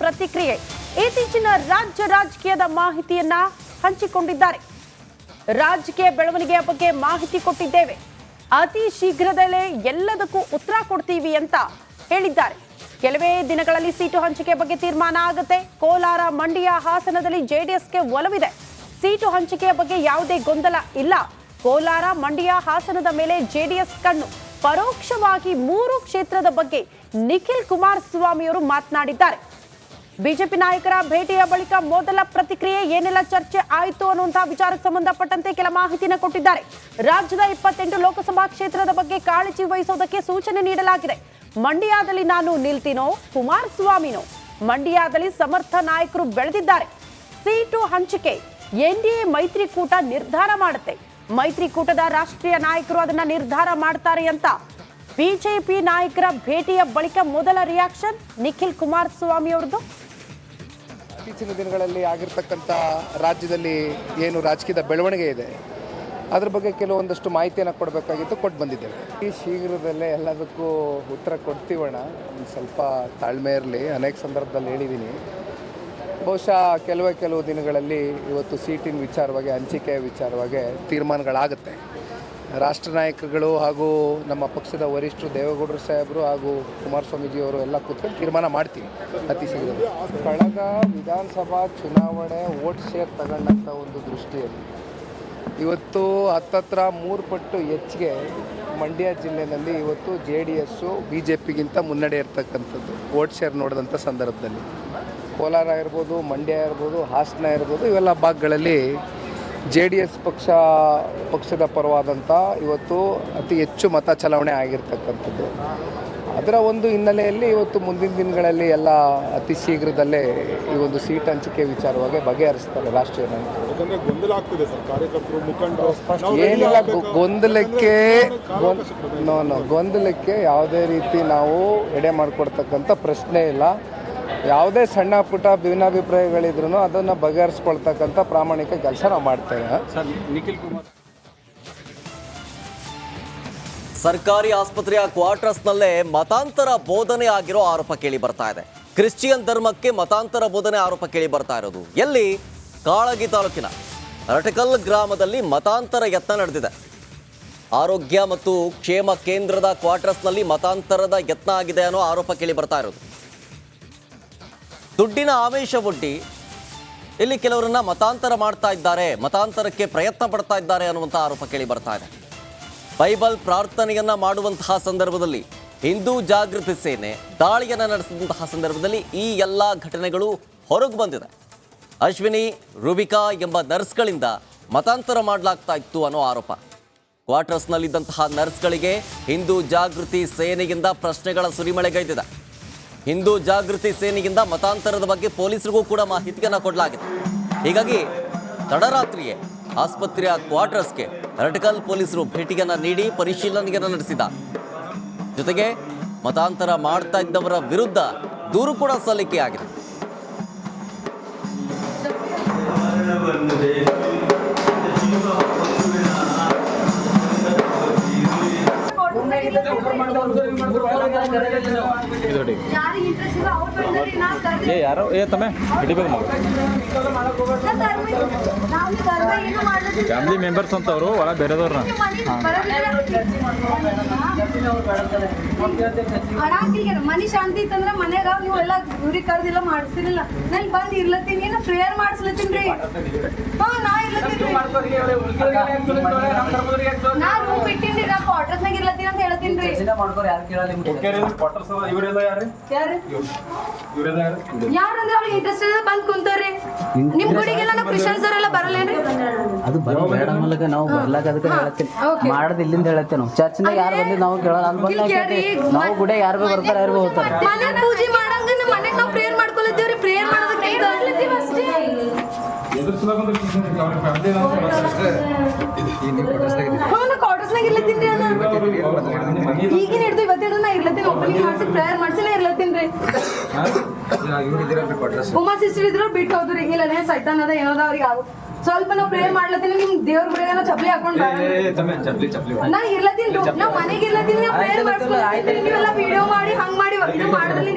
ಪ್ರತಿಕ್ರಿಯೆ. ಇತ್ತೀಚಿನ ರಾಜಕೀಯದ ಮಾಹಿತಿಯನ್ನ ಹಂಚಿಕೊಂಡಿದ್ದಾರೆ. ರಾಜಕೀಯ ಬೆಳವಣಿಗೆಯ ಬಗ್ಗೆ ಮಾಹಿತಿ ಕೊಟ್ಟಿದ್ದೇವೆ. ಅತಿ ಶೀಘ್ರದಲ್ಲೇ ಎಲ್ಲದಕ್ಕೂ ಉತ್ತರ ಕೊಡ್ತೀವಿ ಅಂತ ಹೇಳಿದ್ದಾರೆ. ಕೆಲವೇ ದಿನಗಳಲ್ಲಿ ಸೀಟು ಹಂಚಿಕೆ ಬಗ್ಗೆ ತೀರ್ಮಾನ ಆಗುತ್ತೆ. ಕೋಲಾರ, ಮಂಡ್ಯ, ಹಾಸನದಲ್ಲಿ ಜೆಡಿಎಸ್ಗೆ ಒಲವಿದೆ. ಸೀಟು ಹಂಚಿಕೆಯ ಬಗ್ಗೆ ಯಾವುದೇ ಗೊಂದಲ ಇಲ್ಲ. ಕೋಲಾರ, ಮಂಡ್ಯ, ಹಾಸನದ ಮೇಲೆ ಜೆಡಿಎಸ್ ಕಣ್ಣು. ಪರೋಕ್ಷವಾಗಿ 3 ಕ್ಷೇತ್ರದ ಬಗ್ಗೆ ನಿಖಿಲ್ ಕುಮಾರಸ್ವಾಮಿ ಅವರು ಮಾತನಾಡಿದ್ದಾರೆ. ಬಿಜೆಪಿ ನಾಯಕರ ಭೇಟಿಯ ಬಳಿಕ ಮೊದಲ ಪ್ರತಿಕ್ರಿಯೆ, ಏನೆಲ್ಲ ಚರ್ಚೆ ಆಯಿತು ಅನ್ನುವಂತಹ ವಿಚಾರಕ್ಕೆ ಸಂಬಂಧಪಟ್ಟಂತೆ ಕೆಲ ಮಾಹಿತಿನ ಕೊಟ್ಟಿದ್ದಾರೆ. ರಾಜ್ಯದ 28 ಲೋಕಸಭಾ ಕ್ಷೇತ್ರದ ಬಗ್ಗೆ ಕಾಳಜಿ ವಹಿಸೋದಕ್ಕೆ ಸೂಚನೆ ನೀಡಲಾಗಿದೆ. ಮಂಡ್ಯದಲ್ಲಿ ನಾನು ನಿಲ್ತೀನೋ ಕುಮಾರಸ್ವಾಮಿನೋ? ಮಂಡ್ಯದಲ್ಲಿ ಸಮರ್ಥ ನಾಯಕರು ಬೆಳೆದಿದ್ದಾರೆ. ಸೀಟು ಹಂಚಿಕೆ ಎನ್ಡಿಎ ಮೈತ್ರಿಕೂಟ ನಿರ್ಧಾರ ಮಾಡುತ್ತೆ. ಮೈತ್ರಿಕೂಟದ ರಾಷ್ಟ್ರೀಯ ನಾಯಕರು ಅದನ್ನ ನಿರ್ಧಾರ ಮಾಡ್ತಾರೆ ಅಂತ ಬಿಜೆಪಿ ನಾಯಕರ ಭೇಟಿಯ ಬಳಿಕ ಮೊದಲ ರಿಯಾಕ್ಷನ್ ನಿಖಿಲ್ ಕುಮಾರಸ್ವಾಮಿ ಅವರದು. ಇತ್ತೀಚಿನ ದಿನಗಳಲ್ಲಿ ಆಗಿರ್ತಕ್ಕಂಥ ರಾಜ್ಯದಲ್ಲಿ ಏನು ರಾಜಕೀಯದ ಬೆಳವಣಿಗೆ ಇದೆ ಅದ್ರ ಬಗ್ಗೆ ಕೆಲವೊಂದಷ್ಟು ಮಾಹಿತಿಯನ್ನು ಕೊಡಬೇಕಾಗಿತ್ತು, ಕೊಟ್ಟು ಬಂದಿದ್ದೇವೆ. ಈ ಶೀಘ್ರದಲ್ಲೇ ಎಲ್ಲದಕ್ಕೂ ಉತ್ತರ ಕೊಡ್ತೀವಣ್ಣ, ಒಂದು ಸ್ವಲ್ಪ ತಾಳ್ಮೆ ಇರಲಿ. ಅನೇಕ ಸಂದರ್ಭದಲ್ಲಿ ಹೇಳಿದ್ದೀನಿ. ಬಹುಶಃ ಕೆಲವು ದಿನಗಳಲ್ಲಿ ಇವತ್ತು ಸೀಟಿನ ವಿಚಾರವಾಗಿ, ಹಂಚಿಕೆಯ ವಿಚಾರವಾಗಿ ತೀರ್ಮಾನಗಳಾಗುತ್ತೆ. ರಾಷ್ಟ್ರ ನಾಯಕರುಗಳು ಹಾಗೂ ನಮ್ಮ ಪಕ್ಷದ ವರಿಷ್ಠರು ದೇವೇಗೌಡರು ಸಾಹೇಬರು ಹಾಗೂ ಕುಮಾರಸ್ವಾಮೀಜಿಯವರು ಎಲ್ಲ ಕೂತ್ಕೊಂಡು ತೀರ್ಮಾನ ಮಾಡ್ತೀವಿ ಅತಿ ಶೀಘ್ರ. ಕಳೆದ ವಿಧಾನಸಭಾ ಚುನಾವಣೆ ವೋಟ್ ಶೇರ್ ತಗೊಂಡಂಥ ಒಂದು ದೃಷ್ಟಿಯಲ್ಲಿ ಇವತ್ತು ಹತ್ತತ್ರ 3 ಪಟ್ಟು ಹೆಚ್ಚಿಗೆ ಮಂಡ್ಯ ಜಿಲ್ಲೆಯಲ್ಲಿ ಇವತ್ತು JDS BJPಗಿಂತ ಮುನ್ನಡೆ ಇರ್ತಕ್ಕಂಥದ್ದು ವೋಟ್ ಶೇರ್ ನೋಡಿದಂಥ ಸಂದರ್ಭದಲ್ಲಿ. ಕೋಲಾರ ಇರ್ಬೋದು, ಮಂಡ್ಯ ಇರ್ಬೋದು, ಹಾಸನ ಇರ್ಬೋದು, ಇವೆಲ್ಲ ಭಾಗಗಳಲ್ಲಿ JDS ಪಕ್ಷದ ಪರವಾದಂಥ ಇವತ್ತು ಅತಿ ಹೆಚ್ಚು ಮತ ಚಲಾವಣೆ ಆಗಿರ್ತಕ್ಕಂಥದ್ದು. ಅದರ ಒಂದು ಹಿನ್ನೆಲೆಯಲ್ಲಿ ಇವತ್ತು ಮುಂದಿನ ದಿನಗಳಲ್ಲಿ ಎಲ್ಲ ಅತಿ ಶೀಘ್ರದಲ್ಲೇ ಈ ಒಂದು ಸೀಟ್ ಹಂಚಿಕೆ ವಿಚಾರವಾಗಿ ಬಗೆಹರಿಸ್ತಾರೆ ರಾಷ್ಟ್ರೀಯ ನಾಯಕರು. ಏನಿಲ್ಲ, ಗೊಂದಲಕ್ಕೆ ಯಾವುದೇ ರೀತಿ ನಾವು ಎಡೆ ಮಾಡಿಕೊಡ್ತಕ್ಕಂಥ ಪ್ರಶ್ನೆ ಇಲ್ಲ. ಯಾವುದೇ ಸಣ್ಣ ಪುಟ್ಟ ಭಿನ್ನಾಭಿಪ್ರಾಯಗಳಿದ್ರೂ ಅದನ್ನು ಬಗೆಹರಿಸ್ಕೊಳ್ತಕ್ಕಂಥ ಪ್ರಾಮಾಣಿಕ ಕೆಲಸ ನಾವು ಮಾಡ್ತೇವೆ. ನಿಖಿಲ್ ಕುಮಾರ್ ಸರ್ಕಾರಿ ಆಸ್ಪತ್ರೆಯ ಕ್ವಾರ್ಟರ್ಸ್ನಲ್ಲೇ ಮತಾಂತರ ಬೋಧನೆ ಆಗಿರೋ ಆರೋಪ ಕೇಳಿ ಬರ್ತಾ ಇದೆ. ಕ್ರಿಶ್ಚಿಯನ್ ಧರ್ಮಕ್ಕೆ ಮತಾಂತರ ಬೋಧನೆ ಆರೋಪ ಕೇಳಿ ಬರ್ತಾ ಇರೋದು ಎಲ್ಲಿ? ಕಾಳಗಿ ತಾಲೂಕಿನ ರಟಕಲ್ ಗ್ರಾಮದಲ್ಲಿ ಮತಾಂತರ ಯತ್ನ ನಡೆದಿದೆ. ಆರೋಗ್ಯ ಮತ್ತು ಕ್ಷೇಮ ಕೇಂದ್ರದ ಕ್ವಾರ್ಟರ್ಸ್ನಲ್ಲಿ ಮತಾಂತರದ ಯತ್ನ ಆಗಿದೆ ಅನ್ನೋ ಆರೋಪ ಕೇಳಿ ಬರ್ತಾ ಇರೋದು. ದುಡ್ಡಿನ ಆವೇಶ ಒಡ್ಡಿ ಇಲ್ಲಿ ಕೆಲವರನ್ನ ಮತಾಂತರ ಮಾಡ್ತಾ ಇದ್ದಾರೆ, ಮತಾಂತರಕ್ಕೆ ಪ್ರಯತ್ನ ಪಡ್ತಾ ಇದ್ದಾರೆ ಅನ್ನುವಂಥ ಆರೋಪ ಕೇಳಿ ಬರ್ತಾ ಇದೆ. ಬೈಬಲ್ ಪ್ರಾರ್ಥನೆಯನ್ನ ಮಾಡುವಂತಹ ಸಂದರ್ಭದಲ್ಲಿ ಹಿಂದೂ ಜಾಗೃತಿ ಸೇನೆ ದಾಳಿಯನ್ನು ನಡೆಸಿದಂತಹ ಸಂದರ್ಭದಲ್ಲಿ ಈ ಎಲ್ಲ ಘಟನೆಗಳು ಹೊರಗೆ ಬಂದಿದೆ. ಅಶ್ವಿನಿ, ರೂಬಿಕಾ ಎಂಬ ನರ್ಸ್ಗಳಿಂದ ಮತಾಂತರ ಮಾಡಲಾಗ್ತಾ ಇತ್ತು ಅನ್ನೋ ಆರೋಪ. ಕ್ವಾರ್ಟರ್ಸ್ನಲ್ಲಿದ್ದಂತಹ ನರ್ಸ್ಗಳಿಗೆ ಹಿಂದೂ ಜಾಗೃತಿ ಸೇನೆಯಿಂದ ಪ್ರಶ್ನೆಗಳ ಸುರಿಮಳೆಗೈದಿದೆ. ಹಿಂದೂ ಜಾಗೃತಿ ಸೇನೆಯಿಂದ ಮತಾಂತರದ ಬಗ್ಗೆ ಪೊಲೀಸರಿಗೂ ಕೂಡ ಮಾಹಿತಿಯನ್ನು ಕೊಡಲಾಗಿದೆ. ಹೀಗಾಗಿ ತಡರಾತ್ರಿಯೇ ಆಸ್ಪತ್ರೆಯ ಕ್ವಾರ್ಟರ್ಸ್ಗೆ ರಟಕಲ್ ಪೊಲೀಸರು ಭೇಟಿಯನ್ನು ನೀಡಿ ಪರಿಶೀಲನೆಯನ್ನು ನಡೆಸಿದ್ದಾರೆ. ಜೊತೆಗೆ ಮತಾಂತರ ಮಾಡ್ತಾ ಇದ್ದವರ ವಿರುದ್ಧ ದೂರು ಕೂಡ ಸಲ್ಲಿಕೆಯಾಗಿದೆ. ಯಾರೋ ತಮ್ಮ ಹಿಡಿಬೇಕು ಮಗ ಫ್ಯಾಮಿಲಿ ಮೆಂಬರ್ಸ್ ಅಂತ ಅವರು ಒಳ ಬೇರೆದವ್ರನ್ನ ಮನಿ ಶಾಂತಿ ಇತ್ತಂದ್ರ ಮನ್ಯಾಗ ನೀವು ಎಲ್ಲ ಗುರಿ ಕರ್ದಿಲ್ಲ ಮಾಡಿಸ್ತಿರ್ಲಿಲ್ಲ. ನಾನು ಬಂದ್ ಇರ್ಲತ್ತೀನಿ, ಏನೋ ಪ್ರೇಯರ್ ಮಾಡಿಸ್ಲತ್ತೀನ್ರಿ. ನಾ ಇರ್ಲತ್ತೀನಿ, ನಾ ರೂಮ್ ಬಿಟ್ಟಿನ್ರಿ, ನಾ ಕ್ವಾರ್ಟರ್ಸ್ನಾಗ ಇರ್ಲತ್ತೀನಿ ಅಂತ ಹೇಳ್ತೀನ್ರಿ. ಯಾರಂದ್ರೆ ಅವ್ರಿಗೆ ಇಂಟ್ರೆಸ್ಟ್ ಇದೆ ಬಂದ್ ಕುಂತಾರ್ರಿ. ನಿಮ್ ಗುಡಿಗೆಲ್ಲ ನಾವು ಕ್ರಿಶ್ಚಿಯನ್ಸ್ ಅವರೆಲ್ಲ ಬರಲ್ಲೇನ್ರಿ? ಅದು ಬರೀ ಮೇಡಮ್ ಮೂಲಕ ನಾವು ಬರ್ಲಾಕ ಅದಕ್ಕೆ ಹೇಳತ್ತೀನಿ, ಮಾಡೋದು ಇಲ್ಲಿಂದ ಹೇಳತ್ತೇವೆ. ನಾವು ಚರ್ಚ್ನಾಗ ಯಾರು ಬಂದಿದ್ದು ನಾವು ಕೇಳೋಣ. ನಾವು ಗುಡಿ ಯಾರು ಭೀ ಬರ್ತಾರೆ, ಯಾರು ಭೀ ಹೋಗ್ತಾರೆ. ಮನೆ ಪೂಜೆ ಮಾಡಂಗ ಮನೆಗೆ ನಾವು ಪ್ರೇಯರ್ ಮಾಡ್ಕೊಳತ್ತೇವ್ರಿ. ಪ್ರೇಯರ್ ಮಾಡೋದಕ್ಕೆ ಈಗಿನ ಹಿಡಿದು ಇವತ್ತಿನ ನಾ ಇರ್ಲತ್ತೀನಿ. ಓಪನಿಂಗ್ ಮಾಡಿಸಿ ಪ್ರೇಯರ್ ಮಾಡಿಸಿನ ಇರ್ಲತ್ತೀನ್ರಿ. ಉಮಾ ಸಿಸ್ಟರ್ ಇದ್ರು ಬಿಟ್ಟು ಹೋದ್ರಿ. ಇಲ್ಲ ಸೈತಾನ್ ಅದ ಏನದ ಅವ್ರಿಗೆ ಆಗ ಸ್ವಲ್ಪ ನಾವು ಪ್ರೇಯರ್ ಮಾಡ್ಲತ್ತೀನಿ. ನಿಮ್ ದೇವ್ರ ಗುಡಿಗೆ ಚಪ್ಲಿ ಹಾಕೊಂಡು ನಾ ಇರ್ಲತ್ತೀನಿ. ನಾವ್ ಮನೆಗೆ ಇರ್ಲತ್ತೀನಿ, ನಾವು ಪ್ರೇಯರ್ ಮಾಡಿಸ್ಕೊಳ್ತೀನಿ. ನೀವೆಲ್ಲ ವಿಡಿಯೋ ಮಾಡಿ ಹಂಗ್ ಮಾಡಿ ಮಾಡಿದ್ರಲ್ಲಿ